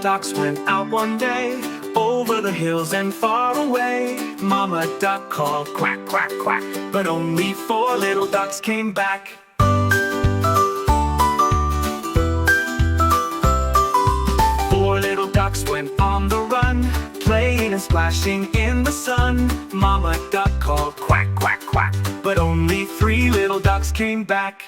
ducks went out one day, over the hills and far away. Mama duck called quack, quack, quack, but only 4 little ducks came back. 4 little ducks went on the run, playing and splashing in the sun. Mama duck called quack, quack, quack, but only 3 little ducks came back.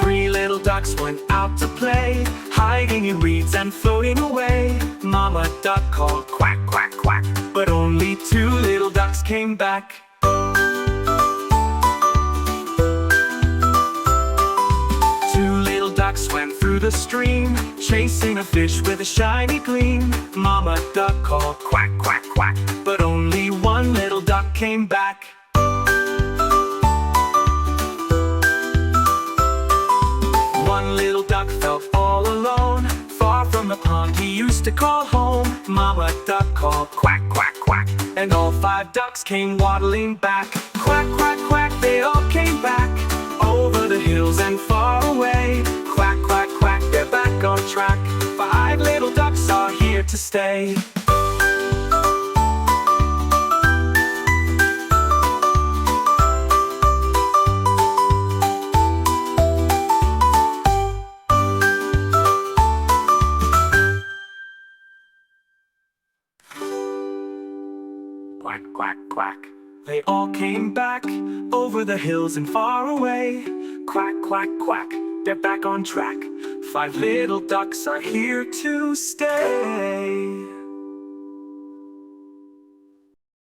3 little ducks went out to play, hiding in reeds and floating away. Mama duck called quack, quack, quack, but only 2 little ducks came back. 2 little ducks went through the stream, chasing a fish with a shiny gleam. Mama duck called quack, quack, quack, but only 1 little duck came back. 1 little duck felt all alone, far from the pond he used to call home. Mama duck called quack, quack, quack, and all 5 ducks came waddling back. Quack, quack, quack, they all came back, over the hills and far away. Quack, quack, quack, they're back on track. 5 little ducks are here to stay. Quack, quack, quack, they all came back, over the hills and far away. Quack, quack, quack, they're back on track. 5 little ducks are here to stay.